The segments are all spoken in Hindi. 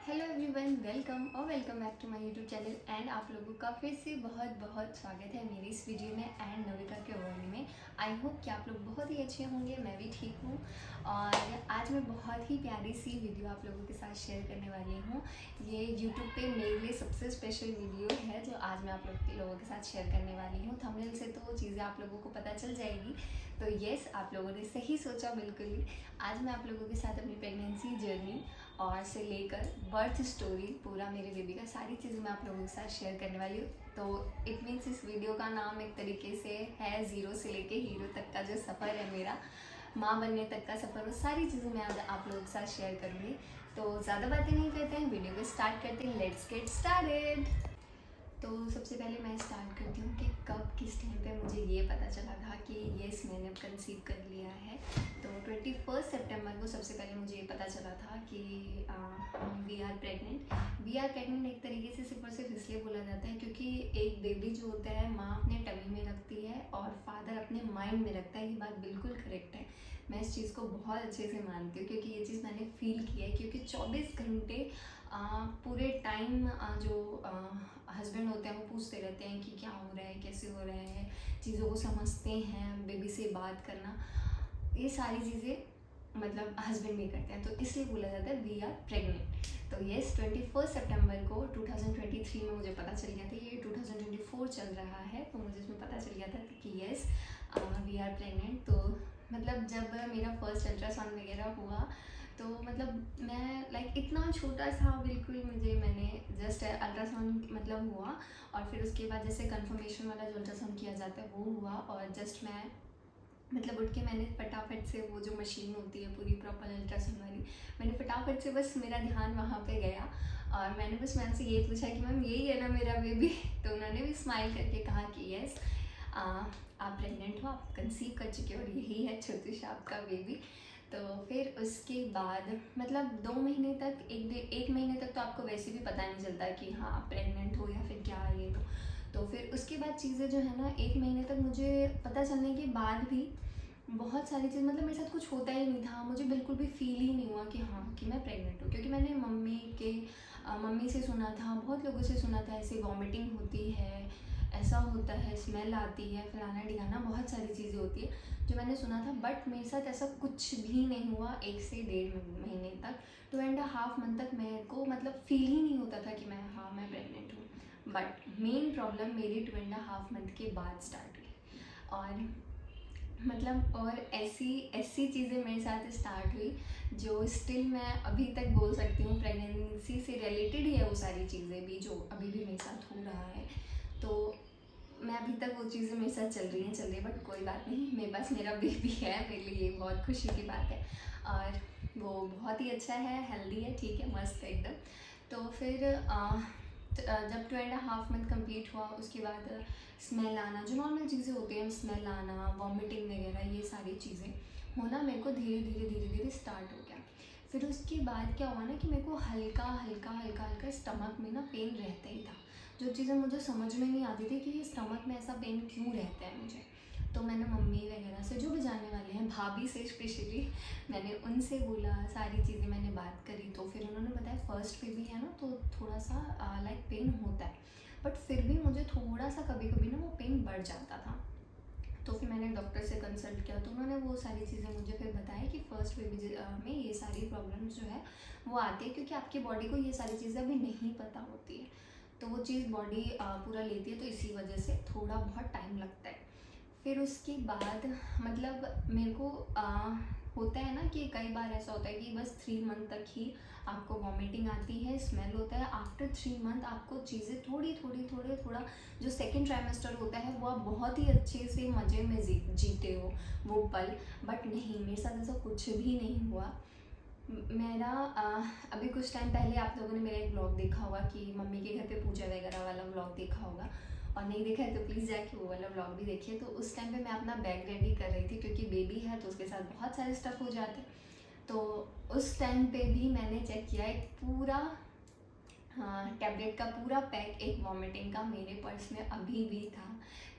Hello everyone, welcome back to my YouTube channel. And आप लोगों का फिर से बहुत बहुत स्वागत है मेरी इस वीडियो में एंड नविका के वर्ल्ड में। आई होप कि आप लोग बहुत ही अच्छे होंगे, मैं भी ठीक हूँ। और आज मैं बहुत ही प्यारी सी वीडियो आप लोगों के साथ शेयर करने वाली हूँ। ये यूट्यूब पे मेरे लिए सबसे स्पेशल वीडियो है जो आज मैं आप लोगों के साथ शेयर करने वाली हूँ। थंबनेल से तो चीज़ें आप लोगों को पता चल जाएगी। तो येस, आप लोगों ने सही सोचा बिल्कुल ही। आज मैं आप लोगों के साथ अपनी प्रेगनेंसी जर्नी और से लेकर बर्थ स्टोरी, पूरा मेरे बेबी का सारी चीज़ें मैं आप लोगों के साथ शेयर करने वाली हूँ। तो इट मीन्स इस वीडियो का नाम एक तरीके से है ज़ीरो से लेके हीरो तक का जो सफ़र है मेरा, माँ बनने तक का सफ़र, वो सारी चीज़ें मैं आज आप लोगों के साथ शेयर करूँगी। तो ज़्यादा बातें नहीं करते हैं, वीडियो को स्टार्ट करते हैं। Let's get started. तो सबसे पहले मैं स्टार्ट करती हूँ कि कब किस टाइम पे मुझे ये पता चला था कि येस मैंने अब कंसीव कर लिया है। तो 21 सितंबर को सबसे पहले मुझे ये पता चला था कि वी आर प्रेग्नेंट एक तरीके से सिर्फ और सिर्फ इसलिए बोला जाता है क्योंकि एक बेबी जो होता है माँ अपने टमी में रखती है और फादर अपने माइंड में रखता है। ये बात बिल्कुल करेक्ट है, मैं इस चीज़ को बहुत अच्छे से मानती हूँ क्योंकि ये चीज़ मैंने फील की है। क्योंकि 24 घंटे पूरे टाइम जो हस्बैंड होते हैं वो पूछते रहते हैं कि क्या हो रहा है, कैसे हो रहा है, चीज़ों को समझते हैं, बेबी से बात करना, ये सारी चीज़ें मतलब हस्बैंड भी करते हैं। तो इसलिए बोला जाता है वी आर प्रेग्नेंट। तो येस, 21 सितंबर को 2023 में मुझे पता चल गया था। ये 2024 चल रहा है तो मुझे इसमें पता चल गया था कि येस वी आर प्रेग्नेंट। तो मतलब जब मेरा फर्स्ट अल्ट्रासाउंड वगैरह हुआ तो मतलब मैं लाइक इतना छोटा सा बिल्कुल, मैंने जस्ट अल्ट्रासाउंड मतलब हुआ और फिर उसके बाद जैसे कंफर्मेशन वाला जो अल्ट्रासाउंड किया जाता है वो हुआ और जस्ट मैं मतलब उठ के मैंने फटाफट से वो जो मशीन होती है पूरी प्रॉपर अल्ट्रासाउंड वाली, मैंने फटाफट से बस मेरा ध्यान वहाँ पे गया और मैंने बस मैम से ये पूछा कि मैम यही है ना मेरा बेबी। तो उन्होंने भी स्माइल करके कहा कि यस आप प्रेग्नेंट हो, आप कंसीव कर चुके हो और यही है छोटू सा आपका बेबी। तो फिर उसके बाद मतलब 2 महीने तक, एक महीने तक तो आपको वैसे भी पता नहीं चलता कि हाँ आप प्रेग्नेंट हो या फिर क्या ये तो फिर उसके बाद चीज़ें जो है ना 1 महीने तक मुझे पता चलने के बाद भी बहुत सारी चीज़ मतलब मेरे साथ कुछ होता ही नहीं था। मुझे बिल्कुल भी फील ही नहीं हुआ कि हाँ कि मैं प्रेग्नेंट हूँ, क्योंकि मैंने मम्मी से सुना था, बहुत लोगों से सुना था ऐसे वॉमिटिंग होती है, ऐसा होता है, स्मेल आती है, फलाना ढिकाना, बहुत सारी चीज़ें होती है जो मैंने सुना था। बट मेरे साथ ऐसा कुछ भी नहीं हुआ 1 से 1.5 महीने तक, 2.5 मंथ तक मेरे को मतलब फील ही नहीं होता था कि मैं प्रेग्नेंट हूँ। बट मेन प्रॉब्लम मेरी 2.5 मंथ के बाद स्टार्ट हुई और मतलब और ऐसी ऐसी चीज़ें मेरे साथ स्टार्ट हुई जो स्टिल मैं अभी तक बोल सकती हूँ प्रेगनेंसी से रिलेटेड ही है। वो सारी चीज़ें भी जो अभी भी मेरे साथ हो रहा है, तो मैं अभी तक वो चीज़ें मेरे साथ चल रही हैं बट कोई बात नहीं, मेरे पास मेरा बेबी है, मेरे लिए ये बहुत खुशी की बात है और वो बहुत ही अच्छा है, हेल्दी है, ठीक है, मस्त है एकदम। तो फिर जब 2.5 मंथ कंप्लीट हुआ उसके बाद स्मेल आना, जो नॉर्मल चीज़ें होती हैं, स्मेल आना, वॉमिटिंग वगैरह, ये सारी चीज़ें होना मेरे को धीरे धीरे स्टार्ट हो गया। फिर उसके बाद क्या हुआ ना कि मेरे को हल्का हल्का स्टमक में ना पेन रहता ही था, जो चीज़ें मुझे समझ में नहीं आती थी कि ये स्टमक में ऐसा पेन क्यों रहता है मुझे। तो मैंने मम्मी वगैरह से, जो भी जानने वाले हैं, भाभी से स्पेशली, मैंने उनसे बोला, सारी चीज़ें मैंने बात करी। तो फिर उन्होंने बताया फर्स्ट बेबी है ना तो थोड़ा सा लाइक पेन होता है, बट फिर भी मुझे थोड़ा सा कभी कभी ना वो पेन बढ़ जाता था। तो फिर मैंने डॉक्टर से कंसल्ट किया तो उन्होंने वो सारी चीज़ें मुझे फिर बताया कि फर्स्ट बेबी में ये सारी प्रॉब्लम्स जो है वो आती है क्योंकि आपकी बॉडी को ये सारी चीज़ें अभी नहीं पता होती है, तो वो चीज़ बॉडी पूरा लेती है, तो इसी वजह से थोड़ा बहुत टाइम लगता है। फिर उसके बाद मतलब मेरे को होता है ना कि कई बार ऐसा होता है कि बस 3 मंथ तक ही आपको वॉमिटिंग आती है, स्मेल होता है। आफ्टर 3 मंथ आपको चीज़ें थोड़ा जो सेकेंड ट्राइमेस्टर होता है वो आप बहुत ही अच्छे से मज़े में जीते हो वो पल। बट नहीं, मेरे साथ ऐसा कुछ भी नहीं हुआ। मेरा अभी कुछ टाइम पहले आप लोगों ने मेरा एक ब्लॉग देखा होगा कि मम्मी के घर पे पूजा वगैरह वाला ब्लॉग देखा होगा, और नहीं देखा है तो प्लीज़ जाके वो वाला ब्लॉग भी देखिए। तो उस टाइम पे मैं अपना बैग रेडी कर रही थी क्योंकि बेबी है तो उसके साथ बहुत सारे स्टफ़ हो जाते हैं। तो उस टाइम पे भी मैंने चेक किया एक पूरा टैबलेट का पूरा पैक, एक वॉमिटिंग का, मेरे पर्स में अभी भी था।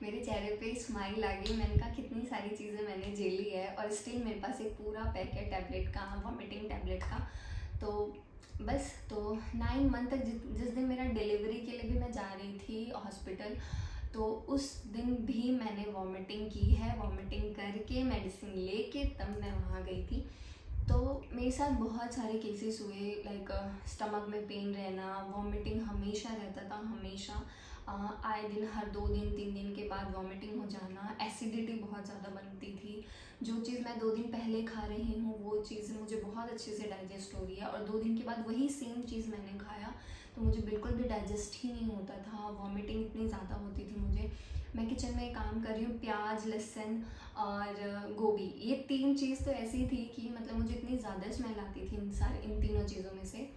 मेरे चेहरे पे स्माइल आ गई, मैंने कहा कितनी सारी चीज़ें मैंने झेली है और स्टिल मेरे पास एक पूरा पैक है टैबलेट का, वॉमिटिंग टैबलेट का। तो बस तो 9 मंथ तक जिस दिन मेरा डिलीवरी के लिए भी मैं जा रही थी हॉस्पिटल, तो उस दिन भी मैंने वॉमिटिंग की है। वॉमिटिंग करके मेडिसिन लेके तब मैं वहाँ गई थी। तो मेरे साथ बहुत सारे केसेस हुए, लाइक स्टमक में पेन रहना, वॉमिटिंग हमेशा रहता था, हमेशा आए दिन, हर 2 दिन 3 दिन के बाद वॉमिटिंग हो जाना, एसिडिटी बहुत ज़्यादा बनती थी। जो चीज़ मैं 2 दिन पहले खा रही हूँ वो चीज़ मुझे बहुत अच्छे से डाइजेस्ट हो रही है, और 2 दिन के बाद वही सेम चीज़ मैंने खाया तो मुझे बिल्कुल भी डाइजेस्ट ही नहीं होता था। वॉमिटिंग इतनी ज़्यादा होती थी मुझे। मैं किचन में काम कर रही हूँ, प्याज, लहसुन और गोभी, ये 3 चीज़ तो ऐसी थी कि मतलब मुझे इतनी ज़्यादा स्मेल आती थी इन तीनों चीज़ों में से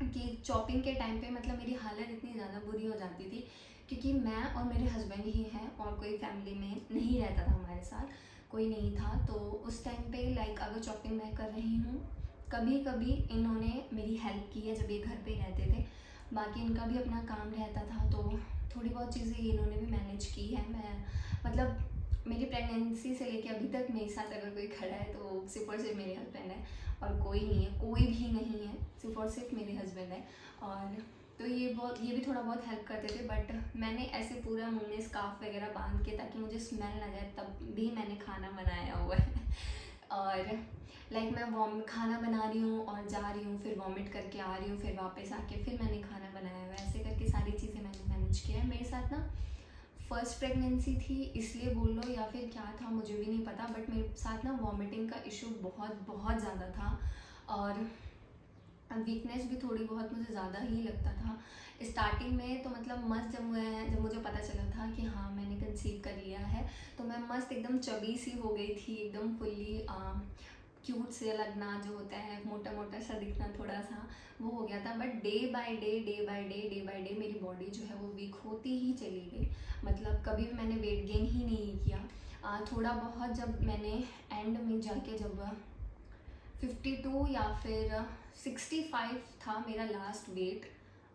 कि चॉपिंग के टाइम पे मतलब मेरी हालत इतनी ज़्यादा बुरी हो जाती थी, क्योंकि मैं और मेरे हस्बैंड ही हैं और कोई फैमिली में नहीं रहता था, हमारे साथ कोई नहीं था। तो उस टाइम पे लाइक अगर चॉपिंग मैं कर रही हूँ, कभी कभी इन्होंने मेरी हेल्प की है जब ये घर पे रहते थे, बाकी इनका भी अपना काम रहता था, तो थोड़ी बहुत चीज़ें इन्होंने भी मैनेज की है। मैं मतलब मेरी प्रेगनेंसी से लेके अभी तक मेरे साथ अगर कोई खड़ा है तो सिर्फ और सिर्फ मेरे हस्बैंड है, और कोई नहीं है, कोई भी नहीं है, सिर्फ और सिर्फ मेरे हस्बैंड है। और तो ये भी थोड़ा बहुत हेल्प करते थे, बट मैंने ऐसे पूरा मुंह में स्कार्फ वगैरह बांध के ताकि मुझे स्मेल ना जाए तब भी मैंने खाना बनाया हुआ है। और लाइक मैं खाना बना रही हूँ और जा रही हूँ, फिर वॉमिट करके आ रही हूँ, फिर वापस आके फिर मैंने खाना बनाया हुआ है, ऐसे करके सारी चीज़ें मैंने मैनेज किया है। मेरे साथ ना फर्स्ट प्रेगनेंसी थी इसलिए बोल लो या फिर क्या था मुझे भी नहीं पता, बट मेरे साथ ना वॉमिटिंग का इशू बहुत बहुत ज़्यादा था, और वीकनेस भी थोड़ी बहुत मुझे ज़्यादा ही लगता था स्टार्टिंग में। तो मतलब मस्त जब मुझे पता चला था कि हाँ मैंने कंसीव कर लिया है, तो मैं मस्त एकदम चबी सी हो गई थी, एकदम फुल्ली क्यूट से लगना जो होता है, मोटा मोटा सा दिखना थोड़ा सा, वो हो गया था। बट डे बाय डे मेरी बॉडी जो है वो वीक होती ही चली गई। मतलब कभी भी मैंने वेट गेन ही नहीं किया। थोड़ा बहुत जब मैंने एंड में जाके जब 52 या फिर 65 था मेरा लास्ट वेट,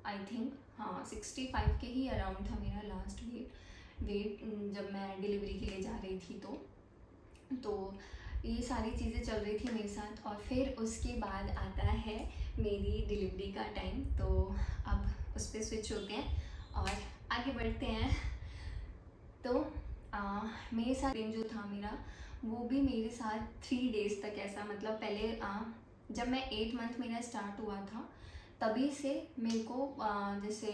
आई थिंक, हाँ 65 के ही अराउंड था मेरा लास्ट वेट जब मैं डिलीवरी के लिए जा रही थी। तो ये सारी चीज़ें चल रही थी मेरे साथ, और फिर उसके बाद आता है मेरी डिलीवरी का टाइम। तो अब उस पर स्विच होते हैं और आगे बढ़ते हैं। तो मेरे साथ पेन जो था मेरा, वो भी मेरे साथ 3 डेज़ तक ऐसा, मतलब पहले जब मैं 8 मंथ मेरा स्टार्ट हुआ था तभी से मेरे को जैसे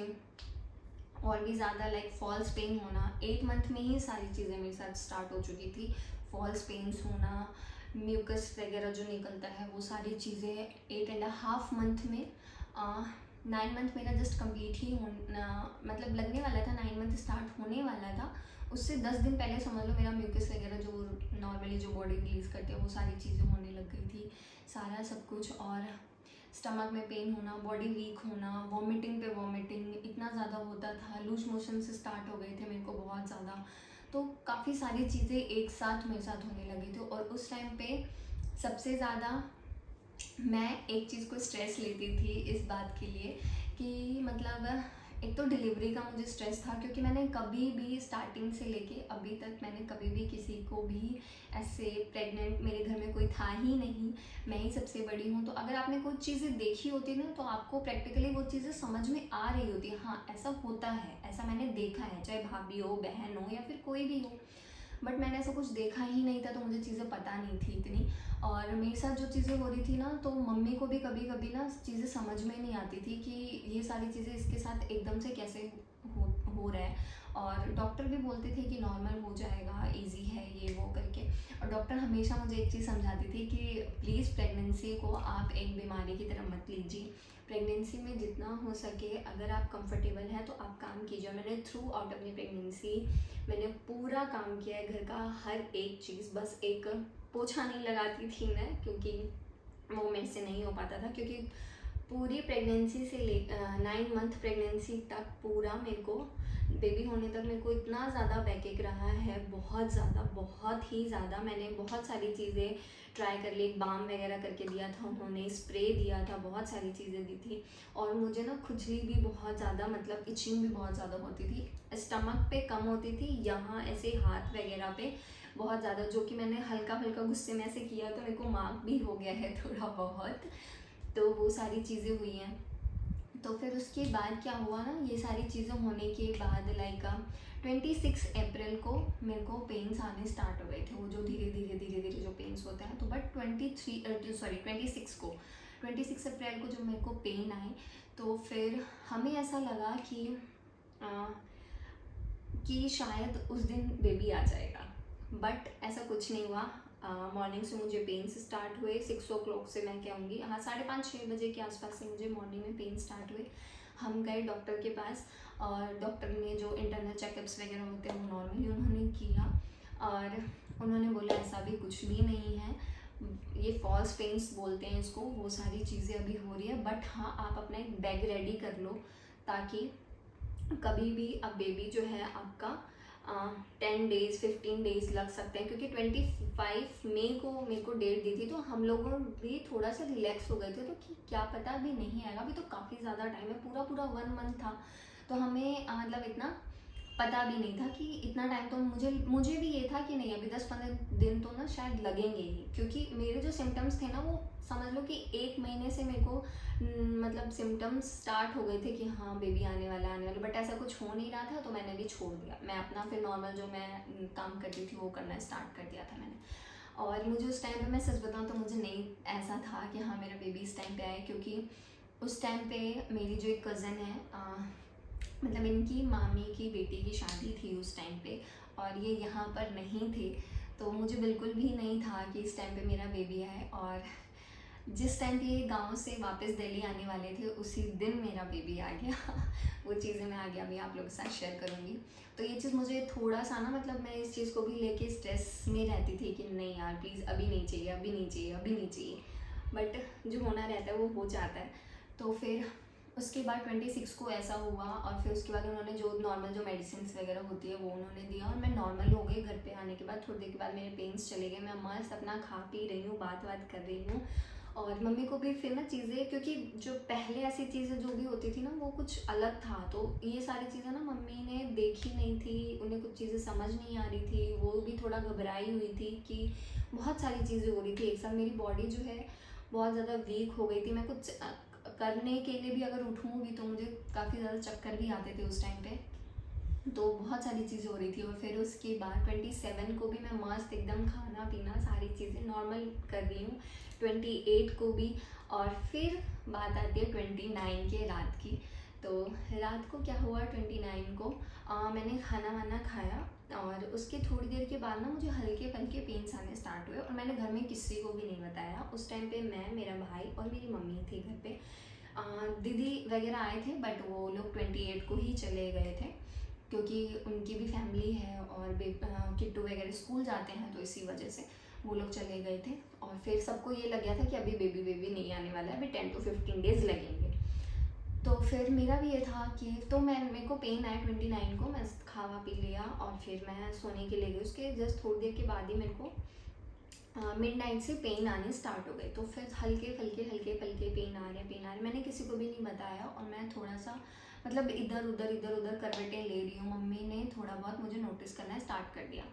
और भी ज़्यादा लाइक फॉल्स पेन होना, 8 मंथ में ही सारी चीज़ें मेरे साथ स्टार्ट हो चुकी थी। फॉल्स पेन्स होना, म्यूकस वगैरह जो निकलता है, वो सारी चीज़ें 8.5 मंथ में। 9 मंथ मेरा जस्ट कंप्लीट ही होना, मतलब लगने वाला था, 9 मंथ स्टार्ट होने वाला था, उससे 10 दिन पहले समझ लो मेरा म्यूकस वगैरह जो नॉर्मली जो बॉडी रिलीज़ करते हैं वो सारी चीज़ें होने लग गई थी, सारा सब कुछ। और स्टमक में पेन होना, बॉडी वीक होना, वॉमिटिंग पे वॉमिटिंग इतना ज़्यादा होता था, लूज मोशन से स्टार्ट हो गए थे मेरे को बहुत ज़्यादा। तो काफ़ी सारी चीज़ें एक साथ मेरे साथ होने लगी थी, और उस टाइम पे सबसे ज़्यादा मैं एक चीज़ को स्ट्रेस लेती थी इस बात के लिए कि मतलब एक तो डिलीवरी का मुझे स्ट्रेस था, क्योंकि मैंने कभी भी स्टार्टिंग से लेके अभी तक मैंने कभी भी किसी को भी ऐसे प्रेग्नेंट, मेरे घर में कोई था ही नहीं, मैं ही सबसे बड़ी हूँ। तो अगर आपने कुछ चीज़ें देखी होती ना तो आपको प्रैक्टिकली वो चीज़ें समझ में आ रही होती है, हाँ ऐसा होता है, ऐसा मैंने देखा है, चाहे भाभी हो, बहन हो या फिर कोई भी हो। बट मैंने ऐसा कुछ देखा ही नहीं था, तो मुझे चीज़ें पता नहीं थी इतनी। और मेरे साथ जो चीज़ें हो रही थी ना, तो मम्मी को भी कभी कभी ना चीज़ें समझ में नहीं आती थी कि ये सारी चीज़ें इसके साथ एकदम से कैसे हो रहा है। और डॉक्टर भी बोलते थे कि नॉर्मल हो जाएगा, इजी है ये वो करके। और डॉक्टर हमेशा मुझे एक चीज़ समझाती थी कि प्लीज़ प्रेगनेंसी को आप एक बीमारी की तरह मत लीजिए। प्रेगनेंसी में जितना हो सके अगर आप कंफर्टेबल हैं तो आप काम कीजिए। मैंने थ्रू आउट अपनी प्रेगनेंसी मैंने पूरा काम किया है, घर का हर एक चीज़। बस एक पोछा नहीं लगाती थी मैं, क्योंकि वो मेरे से नहीं हो पाता था, क्योंकि पूरी प्रेगनेंसी से 9 मंथ प्रेगनेंसी तक पूरा मेरे को, बेबी होने तक मेरे को इतना ज़्यादा बैकएक रहा है, बहुत ज़्यादा, बहुत ही ज़्यादा। मैंने बहुत सारी चीज़ें ट्राई कर ली, बाम वगैरह करके दिया था उन्होंने, स्प्रे दिया था, बहुत सारी चीज़ें दी थी। और मुझे ना खुजली भी बहुत ज़्यादा, मतलब इचिंग भी बहुत ज़्यादा होती थी, स्टमक पे कम होती थी, यहाँ ऐसे हाथ वगैरह पे बहुत ज़्यादा, जो कि मैंने हल्का हल्का गुस्से में ऐसे किया तो मेरे को मार्क भी हो गया है थोड़ा बहुत। तो वो सारी चीज़ें हुई हैं। तो फिर उसके बाद क्या हुआ ना, ये सारी चीज़ें होने के बाद लाइक 26 अप्रैल को मेरे को पेन्स आने स्टार्ट हो गए थे, वो जो धीरे धीरे जो पेन्स होते हैं। तो बट 26 अप्रैल को जब मेरे को पेन आए तो फिर हमें ऐसा लगा कि शायद उस दिन बेबी आ जाएगा, बट ऐसा कुछ नहीं हुआ। मॉर्निंग से मुझे पेन्स स्टार्ट हुए 6 o'clock से, मैं कहूँगी 5:30-6 बजे के आसपास से मुझे मॉर्निंग में पेन स्टार्ट हुए। हम गए डॉक्टर के पास और डॉक्टर ने जो इंटरनल चेकअप्स वगैरह होते हैं वो नॉर्मली उन्होंने किया और उन्होंने बोला ऐसा भी कुछ भी नहीं है, ये फॉल्स पेन्स बोलते हैं इसको, वो सारी चीज़ें अभी हो रही है, बट हाँ आप अपना एक बैग रेडी कर लो ताकि कभी भी अब बेबी जो है आपका 10 डेज 15 डेज लग सकते हैं, क्योंकि 25 मई को मेरे को डेट दी थी। तो हम लोगों भी थोड़ा सा रिलैक्स हो गए थे, तो कि क्या पता अभी नहीं आएगा, अभी तो काफ़ी ज़्यादा टाइम है, पूरा पूरा 1 मंथ था। तो हमें मतलब इतना पता भी नहीं था कि इतना टाइम, तो मुझे भी ये था कि नहीं अभी 10-15 दिन तो ना शायद लगेंगे ही, क्योंकि मेरे जो सिम्टम्स थे ना वो समझ लो कि 1 महीने से मेरे को मतलब सिम्टम्स स्टार्ट हो गए थे कि हाँ बेबी आने वाला, बट ऐसा कुछ हो नहीं रहा था। तो मैंने भी छोड़ दिया, मैं अपना फिर नॉर्मल जो मैं काम करती थी वो करना स्टार्ट कर दिया था मैंने। और मुझे उस टाइम पे, मैं सच बताऊँ तो मुझे नहीं ऐसा था कि हाँ मेरा बेबी इस टाइम पे आए, क्योंकि उस टाइम पे मेरी जो एक कज़न है मतलब इनकी मामी की बेटी की शादी थी उस टाइम पे, और ये यहाँ पर नहीं थे। तो मुझे बिल्कुल भी नहीं था कि इस टाइम पे मेरा बेबी आए, और जिस टाइम पे ये गांव से वापस दिल्ली आने वाले थे उसी दिन मेरा बेबी आ गया वो चीज़ें मैं आगे अभी आप लोगों के साथ शेयर करूँगी। तो ये चीज़ मुझे थोड़ा सा ना, मतलब मैं इस चीज़ को भी लेके स्ट्रेस में रहती थी कि नहीं यार प्लीज़ अभी नहीं चाहिए, अभी नहीं चाहिए, अभी नहीं चाहिए, बट जो होना रहता है वो हो जाता है। तो फिर उसके बाद 26 को ऐसा हुआ, और फिर उसके बाद उन्होंने जो नॉर्मल जो मेडिसिन वगैरह होती है वो उन्होंने दिया, और मैं नॉर्मल हो गई। घर पे आने के बाद थोड़ी देर के बाद मेरे पेन्स चले गए, मैं मस्त अपना खा पी रही हूँ, बात कर रही हूँ। और मम्मी को भी फिर ना चीज़ें, क्योंकि जो पहले ऐसी चीज़ें जो भी होती थी ना वो कुछ अलग था, तो ये सारी चीज़ें ना मम्मी ने देखी नहीं थी, उन्हें कुछ चीज़ें समझ नहीं आ रही थी, वो भी थोड़ा घबराई हुई थी कि बहुत सारी चीज़ें हो रही थी एक साथ। मेरी बॉडी जो है बहुत ज़्यादा वीक हो गई थी, मैं कुछ करने के लिए भी अगर उठूँ भी तो मुझे काफ़ी ज़्यादा चक्कर भी आते थे उस टाइम पे। तो बहुत सारी चीज़ें हो रही थी। और फिर उसके बाद 27 को भी मैं मस्त एकदम खाना पीना सारी चीज़ें नॉर्मल कर रही हूँ, 28 को भी। और फिर बात आती है 29 के रात की। तो रात को क्या हुआ, 29 को मैंने खाना वाना खाया, और उसके थोड़ी देर के बाद ना मुझे हल्के फल्के पेन्स आने स्टार्ट हुए, और मैंने घर में किसी को भी नहीं बताया। उस टाइम पे मैं, मेरा भाई और मेरी मम्मी थी घर पे। दीदी वगैरह आए थे बट वो लोग 28 को ही चले गए थे, क्योंकि उनकी भी फैमिली है और किट्टू वगैरह स्कूल जाते हैं, तो इसी वजह से वो लोग चले गए थे। और फिर सबको ये लग गया था कि अभी बेबी नहीं आने वाला है, अभी 10 to 15 डेज़ लगेंगे। तो फिर मेरा भी ये था कि, तो मेरे को पेन आया 29 को, मैं खावा पी लिया और फिर मैं सोने के लिए गई। उसके जस्ट थोड़ी देर के बाद ही मेरे को मिडनाइट से पेन आने स्टार्ट हो गए। तो फिर हल्के फल्के पेन आ रहे, मैंने किसी को भी नहीं बताया, और मैं थोड़ा सा मतलब इधर उधर करवटें ले रही हूँ। मम्मी ने थोड़ा बहुत मुझे नोटिस करना स्टार्ट कर दिया,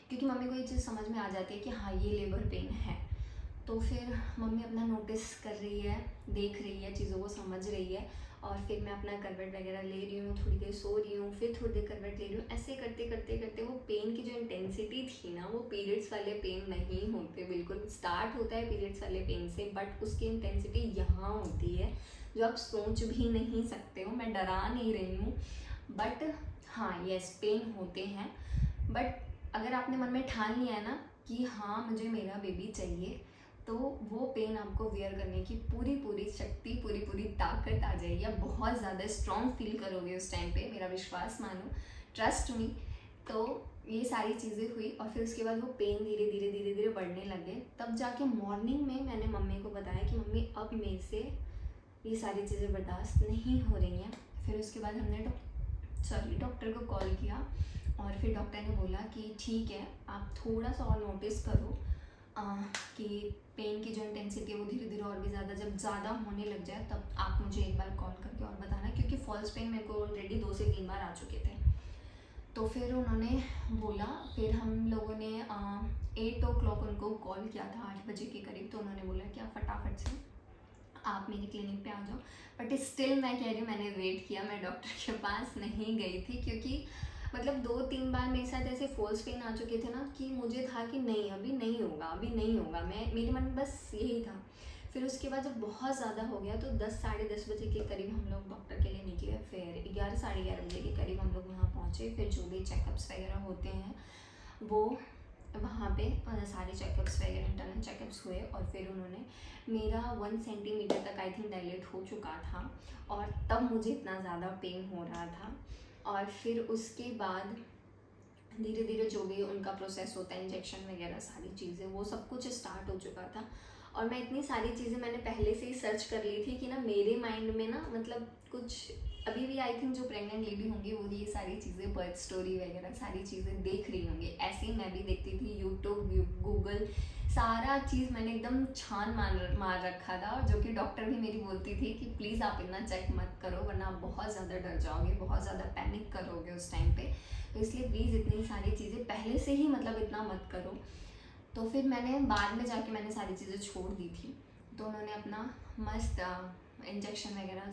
क्योंकि मम्मी को ये चीज़ समझ में आ जाती है कि हाँ ये लेबर पेन है। तो फिर मम्मी अपना नोटिस कर रही है, देख रही है, चीज़ों को समझ रही है। और फिर मैं अपना करवट वगैरह ले रही हूँ, थोड़ी देर सो रही हूँ, फिर थोड़ी देर करवट ले रही हूँ। ऐसे करते वो पेन की जो इंटेंसिटी थी ना, वो पीरियड्स वाले पेन नहीं होते बिल्कुल। स्टार्ट होता है पीरियड्स वाले पेन से, बट उसकी इंटेंसिटी यहाँ होती है जो आप सोच भी नहीं सकते हो। मैं डरा नहीं रही हूँ, बट हाँ यस पेन होते हैं। बट अगर आपने मन में ठान लिया है ना कि हाँ मुझे मेरा बेबी चाहिए, तो वो पेन आपको वियर करने की पूरी शक्ति, पूरी ताकत आ जाएगी। आप बहुत ज़्यादा स्ट्रॉन्ग फील करोगे उस टाइम पे, मेरा विश्वास मानो, ट्रस्ट मी। तो ये सारी चीज़ें हुई, और फिर उसके बाद वो पेन धीरे धीरे बढ़ने लगे। तब जाके मॉर्निंग में मैंने मम्मी को बताया कि मम्मी अब मेरे से ये सारी चीज़ें बर्दाश्त नहीं हो रही हैं। फिर उसके बाद हमने डॉक्टर को कॉल किया, और फिर डॉक्टर ने बोला कि ठीक है आप थोड़ा सा और नोटिस करो कि पेन की जो इंटेंसिटी है वो धीरे धीरे और भी जब ज़्यादा होने लग जाए तब आप मुझे एक बार कॉल करके और बताना, क्योंकि फॉल्स पेन मेरे को ऑलरेडी 2 से 3 बार आ चुके थे। तो फिर उन्होंने बोला, फिर हम लोगों ने 8 o'clock उनको कॉल किया था, 8 बजे के करीब। तो उन्होंने बोला कि आप फटाफट से आप मेरे क्लिनिक पे आ जाओ। बट स्टिल मैं कह रही हूँ, मैंने वेट किया, मैं डॉक्टर के पास नहीं गई थी, क्योंकि मतलब 2-3 बार मेरे साथ ऐसे फॉल्स पेन आ चुके थे ना कि मुझे था कि नहीं अभी नहीं होगा, अभी नहीं होगा, मैं मेरे मन में बस यही था। फिर उसके बाद जब बहुत ज़्यादा हो गया तो 10 साढ़े 10 बजे के करीब हम लोग डॉक्टर के लिए निकले। फिर 11 साढ़े 11 बजे के करीब हम लोग वहाँ पहुँचे। फिर जो भी चेकअप्स वगैरह होते हैं वो वहाँ पे सारे चेकअप्स वगैरह इंटरनल चेकअप्स हुए। और फिर उन्होंने मेरा 1 सेंटीमीटर तक आई थिंक डायलेट हो चुका था, और तब मुझे इतना ज़्यादा पेन हो रहा था। और फिर उसके बाद धीरे धीरे जो भी उनका प्रोसेस होता है, इंजेक्शन वगैरह सारी चीज़ें, वो सब कुछ स्टार्ट हो चुका था। और मैं इतनी सारी चीज़ें मैंने पहले से ही सर्च कर ली थी कि ना मेरे माइंड में ना मतलब कुछ अभी भी आई थिंक जो प्रेग्नेंट लेडी होंगी वो ये सारी चीज़ें, बर्थ स्टोरी वगैरह सारी चीज़ें देख रही होंगी। ऐसे ही मैं भी देखती थी, यूट्यूब गूगल सारा चीज़ मैंने एकदम छान मार रखा था। और जो कि डॉक्टर भी मेरी बोलती थी कि प्लीज़ आप इतना चेक मत करो, वरना आप बहुत ज़्यादा डर जाओगे, बहुत ज़्यादा पैनिक करोगे उस टाइम पे। तो इसलिए प्लीज़ इतनी सारी चीज़ें पहले से ही मतलब इतना मत करो। तो फिर मैंने बाद में जाके मैंने सारी चीज़ें छोड़ दी थी। तो उन्होंने अपना मस्त इंजेक्शन वगैरह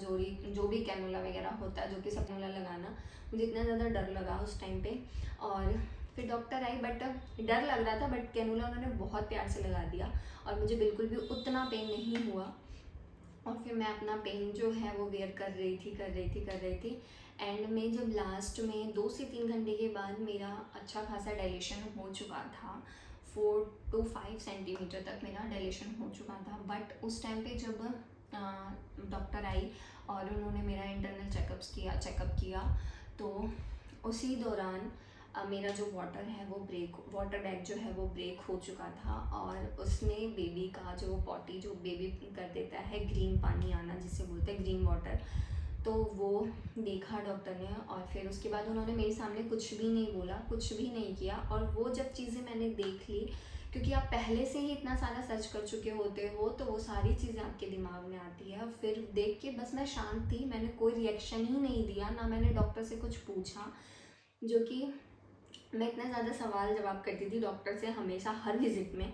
जो भी कैनुला वगैरह होता है, जो कि सब कैनुला लगाना, मुझे इतना ज़्यादा डर लगा उस टाइम पे। और फिर डॉक्टर आई, बट डर लग रहा था, बट कैनुला उन्होंने बहुत प्यार से लगा दिया और मुझे बिल्कुल भी उतना पेन नहीं हुआ। और फिर मैं अपना पेन जो है वो वेयर कर रही थी। एंड में जब लास्ट में 2 से 3 घंटे के बाद मेरा अच्छा खासा डायलेशन हो चुका था, 4 to 5 सेंटीमीटर तक मेरा डायलेशन हो चुका था। बट उस टाइम पे जब डॉक्टर आई और उन्होंने मेरा इंटरनल चेकअप किया, तो उसी दौरान मेरा जो वाटर बैग जो है वो ब्रेक हो चुका था। और उसमें बेबी का जो पॉटी जो बेबी कर देता है, ग्रीन पानी आना जिसे बोलते हैं, ग्रीन वाटर, तो वो देखा डॉक्टर ने। और फिर उसके बाद उन्होंने मेरे सामने कुछ भी नहीं बोला, कुछ भी नहीं किया। और वो जब चीज़ें मैंने देख ली, क्योंकि आप पहले से ही इतना सारा सर्च कर चुके होते हो, तो वो सारी चीज़ें आपके दिमाग में आती है। और फिर देख के बस मैं शांत थी, मैंने कोई रिएक्शन ही नहीं दिया, ना मैंने डॉक्टर से कुछ पूछा। जो कि मैं इतना ज़्यादा सवाल जवाब करती थी डॉक्टर से हमेशा हर विज़िट में,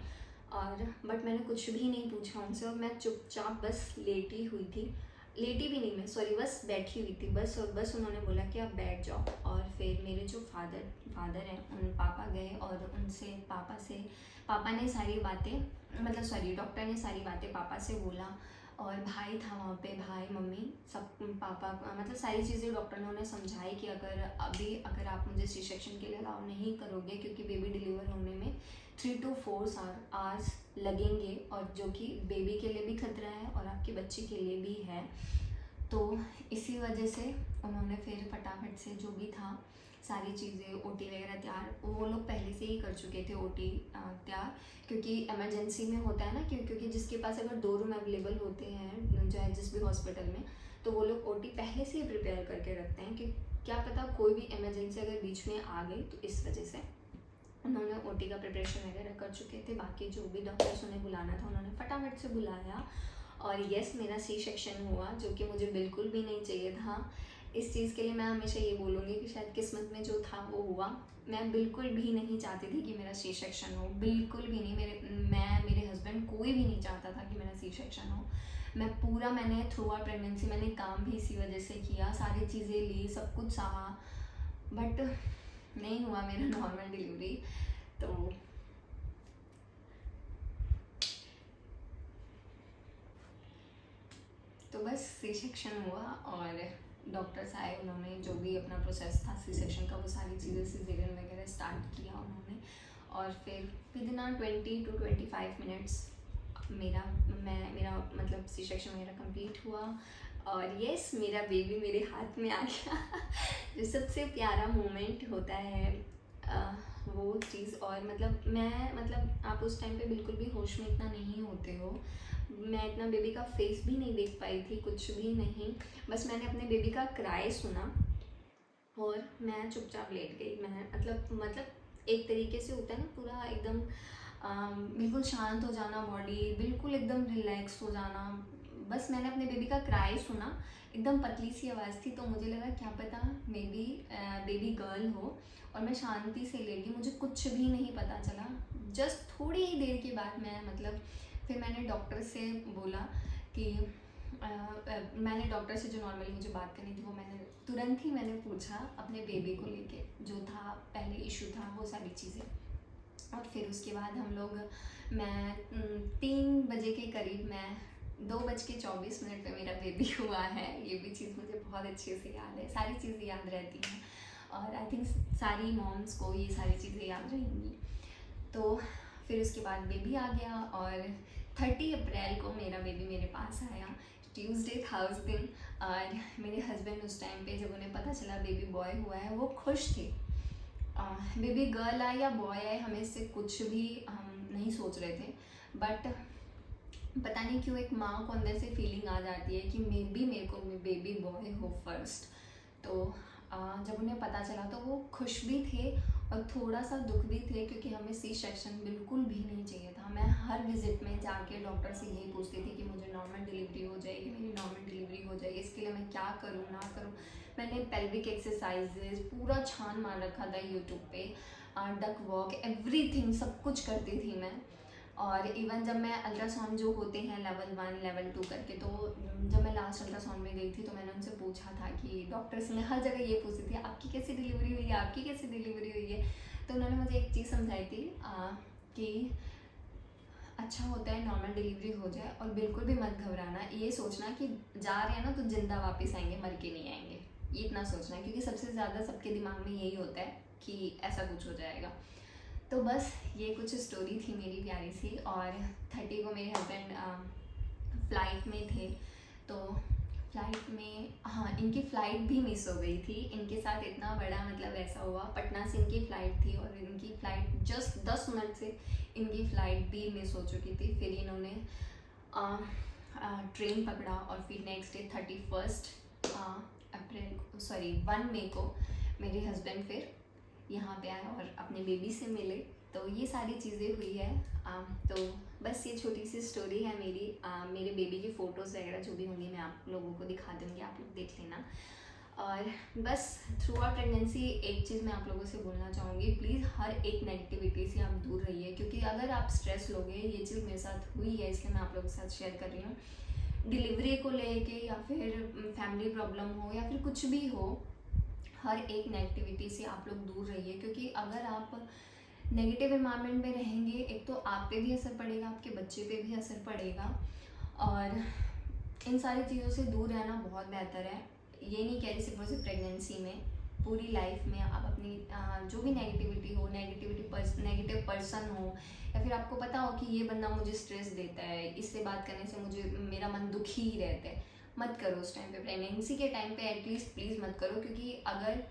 और बट मैंने कुछ भी नहीं पूछा उनसे। और मैं चुपचाप बस लेटी भी नहीं, मैं सॉरी बस बैठी हुई थी बस। और बस उन्होंने बोला कि आप बैठ जाओ। और फिर मेरे जो फादर हैं, उन पापा गए और उनसे पापा ने सारी बातें, मतलब सॉरी डॉक्टर ने सारी बातें पापा से बोला। और भाई था वहाँ पे, भाई मम्मी सब, पापा मतलब सारी चीज़ें डॉक्टर ने उन्हें समझाई कि अगर आप मुझे सी सेक्शन के लिए अलाउ नहीं करोगे, क्योंकि बेबी डिलीवर होने में 3 to 4 आवर्स लगेंगे, और जो कि बेबी के लिए भी खतरा है और आपकी बच्ची के लिए भी है। तो इसी वजह से उन्होंने फिर फटाफट से जो भी था सारी चीज़ें, ओटी वगैरह तैयार, वो लोग पहले से ही कर चुके थे ओटी तैयार, क्योंकि इमरजेंसी में होता है ना, क्योंकि जिसके पास अगर 2 रूम अवेलेबल होते हैं चाहे जिस भी हॉस्पिटल में, तो वो लोग ओटी पहले से ही प्रिपेयर करके रखते हैं कि क्या पता कोई भी इमरजेंसी अगर बीच में आ गई, तो इस वजह से उन्होंने ओटी का प्रिपरेशन वगैरह कर चुके थे। बाकी जो भी डॉक्टर्स उन्हें बुलाना था उन्होंने फटाफट से बुलाया। और यस, मेरा सी सेक्शन हुआ, जो कि मुझे बिल्कुल भी नहीं चाहिए था। इस चीज़ के लिए मैं हमेशा ये बोलूँगी कि शायद किस्मत में जो था वो हुआ। मैं बिल्कुल भी नहीं चाहती थी कि मेरा सी सेक्शन हो, बिल्कुल भी नहीं। मेरे हस्बैंड कोई भी नहीं चाहता था कि मेरा सी सेक्शन हो। मैंने थ्रू आउट प्रेगनेंसी मैंने काम भी इसी वजह से किया, सारी चीज़ें ली, सब कुछ सहा, बट नहीं हुआ मेरा नॉर्मल डिलीवरी। तो बस सी सेक्शन हुआ और डॉक्टर्स आए, उन्होंने जो भी अपना प्रोसेस था सी सेक्शन का वो सारी चीज़ें सिजेरियन वगैरह स्टार्ट किया उन्होंने। और फिर विदिन 20 to 25 मिनट्स मेरा मतलब सी सेक्शन वगैरह कंप्लीट हुआ। और यस, मेरा बेबी मेरे हाथ में आ गया जो सबसे प्यारा मोमेंट होता है वो चीज़। और मतलब आप उस टाइम पे बिल्कुल भी होश में इतना नहीं होते हो। मैं इतना बेबी का फेस भी नहीं देख पाई थी, कुछ भी नहीं। बस मैंने अपने बेबी का क्राई सुना और मैं चुपचाप लेट गई। मैं मतलब एक तरीके से होता है ना, पूरा एकदम बिल्कुल शांत हो जाना, बॉडी बिल्कुल एकदम रिलैक्स हो जाना। बस मैंने अपने बेबी का क्राई सुना, एकदम पतली सी आवाज़ थी, तो मुझे लगा क्या पता बेबी गर्ल हो। और मैं शांति से लेटी, मुझे कुछ भी नहीं पता चला। जस्ट थोड़ी ही देर के बाद फिर मैंने डॉक्टर से बोला कि मैंने डॉक्टर से जो नॉर्मली मुझे बात करनी थी वो मैंने तुरंत ही मैंने पूछा अपने बेबी को लेके, जो था पहले इशू था वो सारी चीज़ें। और फिर उसके बाद हम लोग, मैं 3 बजे के करीब, मैं 2:24 पे मेरा बेबी हुआ है। ये भी चीज़ मुझे बहुत अच्छे से याद है, सारी चीज़ें याद रहती हैं और आई थिंक सारी मॉम्स को ये सारी चीज़ें याद रहेंगी। तो फिर उसके बाद बेबी आ गया और 30 अप्रैल को मेरा बेबी मेरे पास आया। ट्यूसडे था उस दिन, और मेरे हस्बैंड उस टाइम पे जब उन्हें पता चला बेबी बॉय हुआ है वो खुश थे। बेबी गर्ल आए या बॉय आए हमें इससे कुछ भी हम नहीं सोच रहे थे, बट पता नहीं क्यों एक माँ को अंदर से फीलिंग आ जाती है कि मेरे को बेबी बॉय हो फर्स्ट। तो जब उन्हें पता चला तो वो खुश भी थे और थोड़ा सा दुख भी थे, क्योंकि हमें सी सेक्शन बिल्कुल भी नहीं चाहिए था। मैं हर विजिट में जाके डॉक्टर से यही पूछती थी कि मुझे नॉर्मल डिलीवरी हो जाएगी, मेरी नॉर्मल डिलीवरी हो जाएगी, इसके लिए मैं क्या करूँ ना करूँ। मैंने पेल्विक एक्सरसाइजेज पूरा छान मार रखा था यूट्यूब पे, डक वॉक, एवरीथिंग सब कुछ करती थी मैं। और इवन जब मैं अल्ट्रासाउंड जो होते हैं लेवल 1 लेवल 2 करके, तो जब मैं लास्ट अल्ट्रासाउंड में गई थी तो मैंने उनसे पूछा था कि डॉक्टर से मैं हर जगह ये पूछती थी आपकी कैसी डिलीवरी हुई है, आपकी कैसी डिलीवरी हुई है। तो उन्होंने मुझे एक चीज़ समझाई थी कि अच्छा होता है नॉर्मल डिलीवरी हो जाए और बिल्कुल भी मत घबराना, ये सोचना कि जा रहे हैं ना तो जिंदा वापस आएंगे, मर के नहीं आएंगे, ये इतना सोचना है, क्योंकि सबसे ज़्यादा सबके दिमाग में यही होता है कि ऐसा कुछ हो जाएगा। तो बस ये कुछ स्टोरी थी मेरी प्यारी सी। और 30 को मेरे हस्बैंड फ्लाइट में थे, तो फ्लाइट में, हाँ, इनकी फ़्लाइट भी मिस हो गई थी। इनके साथ इतना बड़ा मतलब ऐसा हुआ, पटना से इनकी फ़्लाइट थी और इनकी फ़्लाइट जस्ट 10 मिनट से इनकी फ़्लाइट भी मिस हो चुकी थी। फिर इन्होंने ट्रेन पकड़ा और फिर नेक्स्ट डे 31 अप्रैल, सॉरी 1 मई को मेरे हस्बैंड फिर यहाँ पे आए और अपने बेबी से मिले। तो ये सारी चीज़ें हुई है। तो बस ये छोटी सी स्टोरी है मेरी। मेरे बेबी की फ़ोटोज़ वगैरह जो भी होंगी मैं आप लोगों को दिखा दूँगी, आप लोग देख लेना। और बस थ्रू आउट प्रेगनेंसी एक चीज़ मैं आप लोगों से बोलना चाहूँगी, प्लीज़ हर एक नेगेटिविटी से आप दूर रहिए, क्योंकि अगर आप स्ट्रेस लोगे, ये चीज़ मेरे साथ हुई है इसलिए मैं आप लोगों के साथ शेयर कर रही हूँ, डिलीवरी को लेके या फिर फैमिली प्रॉब्लम हो या फिर कुछ भी हो, हर एक नेगेटिविटी से आप लोग दूर रहिए। क्योंकि अगर आप नेगेटिव एनवायरनमेंट में रहेंगे, एक तो आप पे भी असर पड़ेगा, आपके बच्चे पे भी असर पड़ेगा, और इन सारी चीज़ों से दूर रहना बहुत बेहतर है। ये नहीं कह रही सिर्फ और सिर्फ प्रेगनेंसी में, पूरी लाइफ में आप अपनी जो भी नेगेटिविटी हो, नेगेटिव पर्सन हो, या फिर आपको पता हो कि ये बंदा मुझे स्ट्रेस देता है, इससे बात करने से मुझे मेरा मन दुखी ही रहता है, मत करो उस टाइम पे। प्रेगनेंसी के टाइम पे एटलीस्ट प्लीज़ मत करो, क्योंकि अगर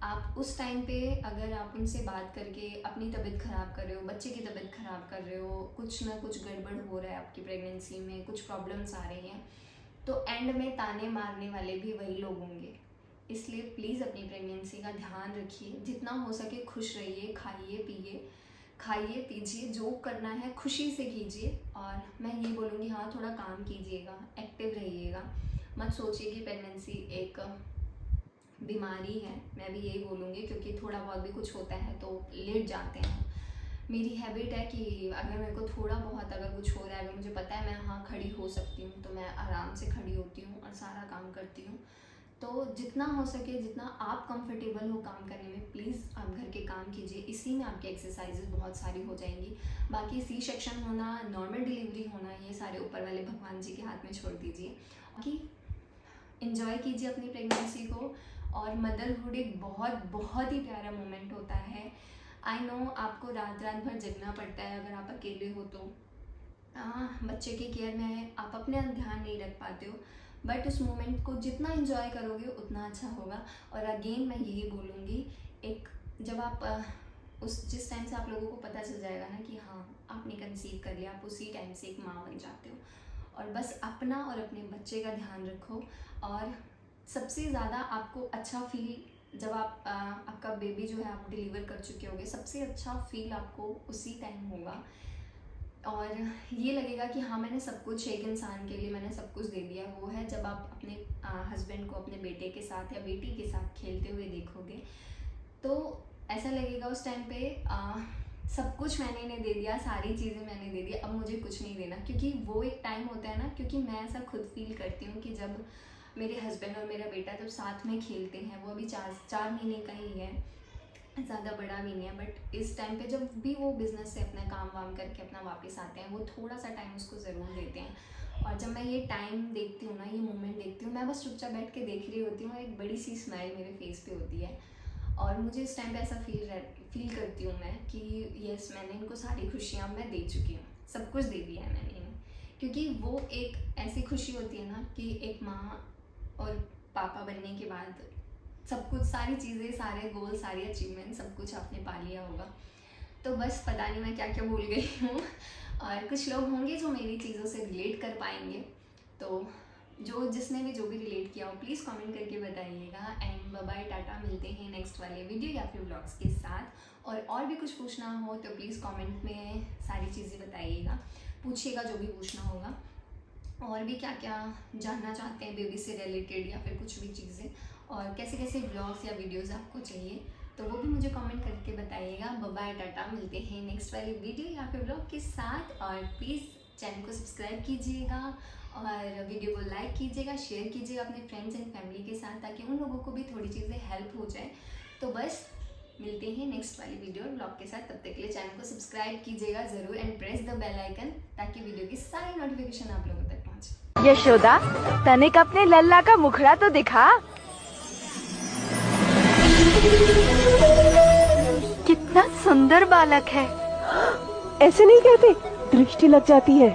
आप उस टाइम पे अगर आप उनसे बात करके अपनी तबीयत ख़राब कर रहे हो, बच्चे की तबीयत ख़राब कर रहे हो, कुछ ना कुछ गड़बड़ हो रहा है आपकी प्रेगनेंसी में, कुछ प्रॉब्लम्स आ रही हैं, तो एंड में ताने मारने वाले भी वही लोग होंगे। इसलिए प्लीज़ अपनी प्रेगनेंसी का ध्यान रखिए, जितना हो सके खुश रहिए, खाइए पीजिए, जो करना है खुशी से कीजिए। और मैं ये बोलूँगी, हाँ, थोड़ा काम कीजिएगा, एक्टिव रहिएगा, मत सोचिए कि प्रेगनेंसी एक बीमारी है। मैं भी यही बोलूँगी, क्योंकि थोड़ा बहुत भी कुछ होता है तो लेट जाते हैं। मेरी हैबिट है कि अगर मेरे को थोड़ा बहुत अगर कुछ हो रहा है, अगर मुझे पता है मैं हाँ खड़ी हो सकती हूँ, तो मैं आराम से खड़ी होती हूँ और सारा काम करती हूँ। तो जितना हो सके, जितना आप कंफर्टेबल हो काम करने में, प्लीज़ आप घर के काम कीजिए, इसी में आपकी एक्सरसाइजेज बहुत सारी हो जाएंगी। बाकी सी सेक्शन होना, नॉर्मल डिलीवरी होना, ये सारे ऊपर वाले भगवान जी के हाथ में छोड़ दीजिए। कि इन्जॉय कीजिए अपनी प्रेगनेंसी को। और मदरहुड एक बहुत बहुत ही प्यारा मोमेंट होता है। आई नो आपको रात रात भर जगना पड़ता है, अगर आप अकेले हो तो बच्चे की केयर में आप अपने ध्यान नहीं रख पाते हो, बट उस मोमेंट को जितना इन्जॉय करोगे उतना अच्छा होगा। और अगेन मैं यही बोलूँगी, एक जब आप उस जिस टाइम से आप लोगों को पता चल जाएगा ना कि हाँ आपने कंसीव कर लिया, आप उसी टाइम से एक माँ बन जाते हो। और बस अपना और अपने बच्चे का ध्यान रखो। और सबसे ज़्यादा आपको अच्छा फील जब आप आपका बेबी जो है आप डिलीवर कर चुके होगे, सबसे अच्छा फील आपको उसी टाइम होगा। और ये लगेगा कि हाँ मैंने सब कुछ एक इंसान के लिए मैंने सब कुछ दे दिया। वो है जब आप अपने हस्बैंड को अपने बेटे के साथ या बेटी के साथ खेलते हुए देखोगे, तो ऐसा लगेगा उस टाइम पे सब कुछ मैंने इन्हें दे दिया, सारी चीज़ें मैंने दे दी, अब मुझे कुछ नहीं देना। क्योंकि वो एक टाइम होता है ना, क्योंकि मैं ऐसा खुद फील करती हूँ कि जब मेरे हस्बैंड और मेरा बेटा जब साथ में खेलते हैं, वो अभी 4 महीने का ही है, ज़्यादा बड़ा भी नहीं है, बट इस टाइम पे जब भी वो बिज़नेस से अपना काम वाम करके अपना वापस आते हैं, वो थोड़ा सा टाइम उसको ज़रूर देते हैं। और जब मैं ये टाइम देखती हूँ ना, ये मोमेंट देखती हूँ, मैं बस चुपचाप बैठ के देख रही होती हूँ, एक बड़ी सी स्माइल मेरे फेस पे होती है। और मुझे इस टाइम पे ऐसा फील करती हूँ मैं कि यस, मैंने इनको सारी खुशियाँ मैं दे चुकी हूँ, सब कुछ दे दिया है मैंने इन्हें। क्योंकि वो एक ऐसी खुशी होती है ना कि एक माँ और पापा बनने के बाद सब कुछ, सारी चीज़ें, सारे गोल, सारी अचीवमेंट, सब कुछ आपने पा लिया होगा। तो बस पता नहीं मैं क्या क्या भूल गई हूँ। और कुछ लोग होंगे जो मेरी चीज़ों से रिलेट कर पाएंगे, तो जिसने भी जो भी रिलेट किया हो प्लीज़ कमेंट करके बताइएगा। एंड बाय बाय, टाटा, मिलते हैं नेक्स्ट वाले वीडियो या फिर व्लॉग्स के साथ। और भी कुछ पूछना हो तो प्लीज़ कमेंट में सारी चीज़ें बताइएगा, पूछिएगा जो भी पूछना होगा। और भी क्या क्या जानना चाहते हैं बेबी से रिलेटेड या फिर कुछ भी चीज़ें, और कैसे कैसे व्लॉग्स या वीडियोस आपको चाहिए, तो वो भी मुझे कमेंट करके बताइएगा। बाय बाय, टाटा, मिलते हैं नेक्स्ट वाली वीडियो या फिर व्लॉग के साथ। और प्लीज़ चैनल को सब्सक्राइब कीजिएगा और वीडियो को लाइक कीजिएगा, शेयर कीजिएगा अपने फ्रेंड्स एंड फैमिली के साथ, ताकि उन लोगों को भी थोड़ी चीज़ें हेल्प हो जाए। तो बस मिलते हैं नेक्स्ट वाली वीडियो और ब्लॉग के साथ। तब तक के लिए चैनल को सब्सक्राइब कीजिएगा ज़रूर and press the bell icon, ताकि वीडियो की सारी नोटिफिकेशन आप लोगों तक पहुंचे। यशोदा, तनिक अपने लल्ला का मुखड़ा तो दिखा। कितना सुंदर बालक है। ऐसे नहीं कहते, दृष्टि लग जाती है।